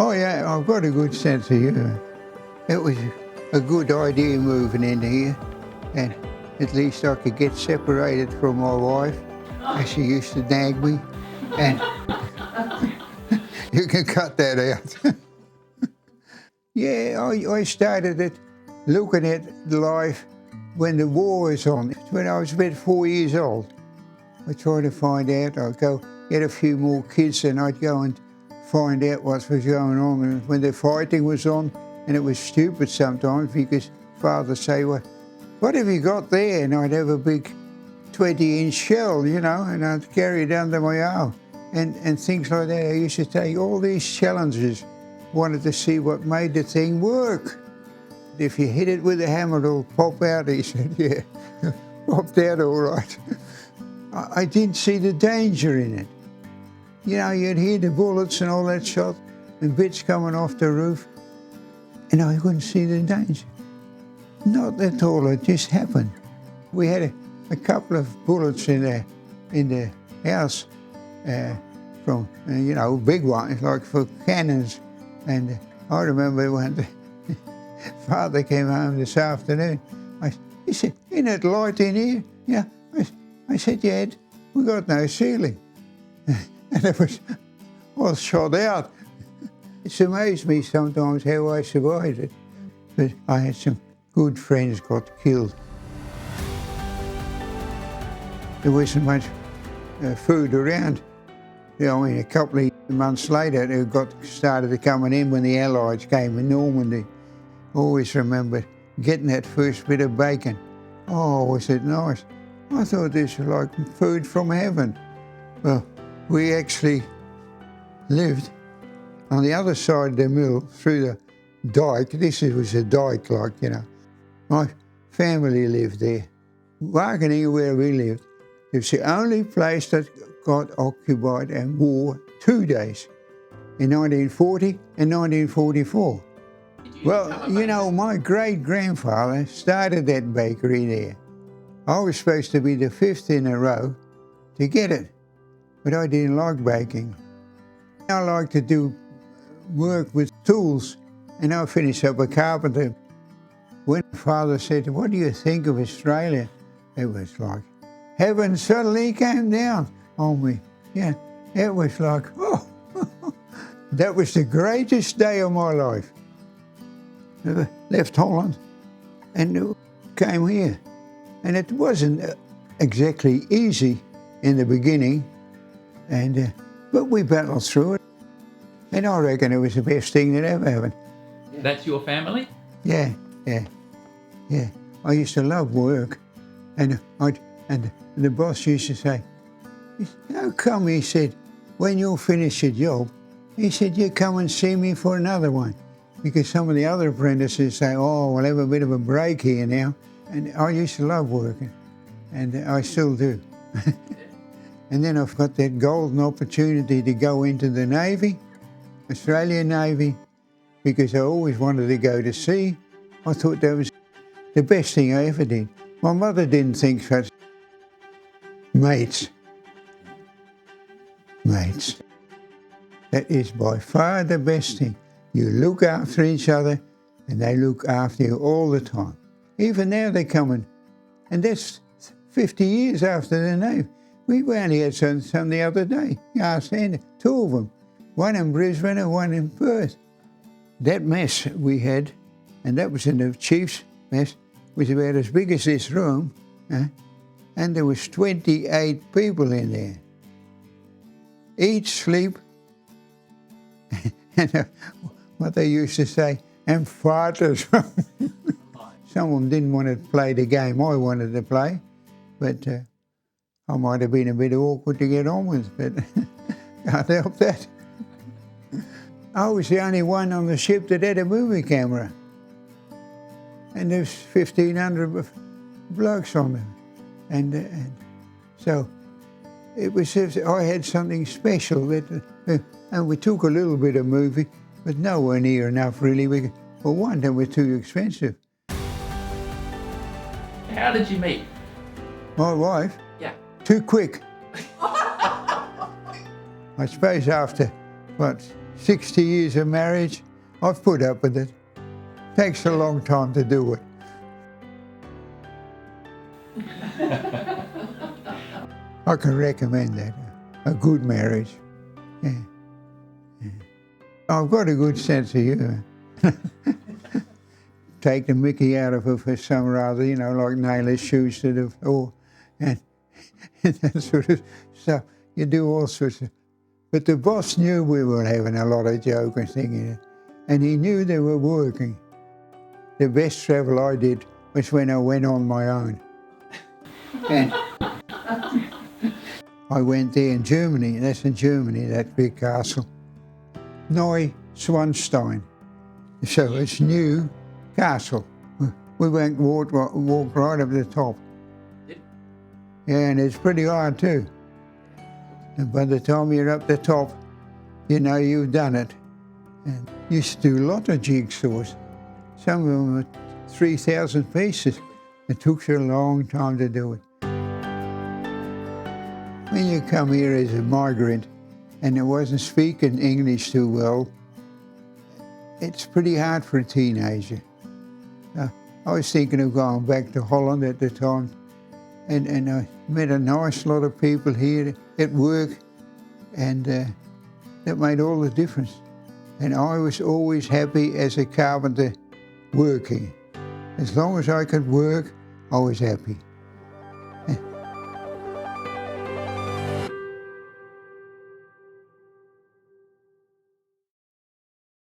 Oh yeah, I've got a good sense of humour. It was a good idea moving in here, and at least I could get separated from my wife, as she used to nag me, and you can cut that out. Yeah, I started it looking at life when the war was on. When I was about 4 years old, I tried to find out. I'd go get a few more kids and I'd go and find out what was going on. And when the fighting was on, and it was stupid sometimes because Father say, well, what have you got there? And I'd have a big 20-inch shell, you know, and I'd carry it under my arm and things like that. I used to take all these challenges, wanted to see what made the thing work. If you hit it with a hammer, it'll pop out, he said. Yeah, popped out all right. I didn't see the danger in it. You know, you'd hear the bullets and all that shot and bits coming off the roof, and I couldn't see the danger. Not at all, it just happened. We had a couple of bullets in the house from, you know, big ones, like for cannons. And I remember when Father came home this afternoon, he said, isn't it light in here? Yeah. I said, yeah, we got no ceiling. And it was all shot out. It's amazed me sometimes how I survived it. But I had some good friends got killed. There wasn't much food around. You know, I mean, a couple of months later, it started coming in when the Allies came in Normandy. Always remember getting that first bit of bacon. Oh, was it nice. I thought this was like food from heaven. Well, we actually lived on the other side of the mill through the dike. This was a dike, like, you know. My family lived there. Wageningen, where we lived, it was the only place that got occupied and war 2 days, in 1940 and 1944. Well, you know, my great-grandfather started that bakery there. I was supposed to be the 5th in a row to get it, but I didn't like baking. I like to do work with tools, and I finished up a carpenter. When Father said, what do you think of Australia? It was like heaven suddenly came down on me. Yeah, it was like, oh, that was the greatest day of my life. I left Holland and came here. And it wasn't exactly easy in the beginning, but we battled through it. And I reckon it was the best thing that ever happened. That's your family? Yeah. I used to love work. And the boss used to say, how come, he said, when you finish your job, he said, you come and see me for another one. Because some of the other apprentices say, oh, we'll have a bit of a break here now. And I used to love working, and I still do. And then I've got that golden opportunity to go into the Navy, Australian Navy, because I always wanted to go to sea. I thought that was the best thing I ever did. My mother didn't think such. Mates. That is by far the best thing. You look after each other, and they look after you all the time. Even now they're coming, and that's 50 years after the Navy. We only had some the other day, Sandy, 2 of them, one in Brisbane and one in Perth. That mess we had, and that was in the chief's mess, was about as big as this room, and there was 28 people in there. Eat, sleep, and what they used to say, and farters. Some of them didn't want to play the game I wanted to play, but I might have been a bit awkward to get on with, but can't help that. I was the only one on the ship that had a movie camera, and there's 1,500 blokes on them, and so it was just, I had something special that, and we took a little bit of movie, but nowhere near enough really. For one, they were too expensive. How did you meet? My wife? Yeah. Too quick. I suppose after, 60 years of marriage, I've put up with it. Takes a long time to do it. I can recommend that, a good marriage. Yeah. Yeah. I've got a good sense of humour. Take the mickey out of her for some or other, you know, like nail his shoes to the floor and that sort of stuff. You do all sorts of... But the boss knew we were having a lot of joke and thinking, and he knew they were working. The best travel I did was when I went on my own. And I went there in Germany, that's in Germany, that big castle. Neuschwanstein. So it's new castle. We walked right up to the top. Yeah, and it's pretty hard too. And by the time you're up the top, you know you've done it. And used to do a lot of jigsaws. Some of them were 3,000 pieces. It took so a long time to do it. When you come here as a migrant and I wasn't speaking English too well, it's pretty hard for a teenager. I was thinking of going back to Holland at the time, and I met a nice lot of people here at work, and that made all the difference. And I was always happy as a carpenter working. As long as I could work, I was happy.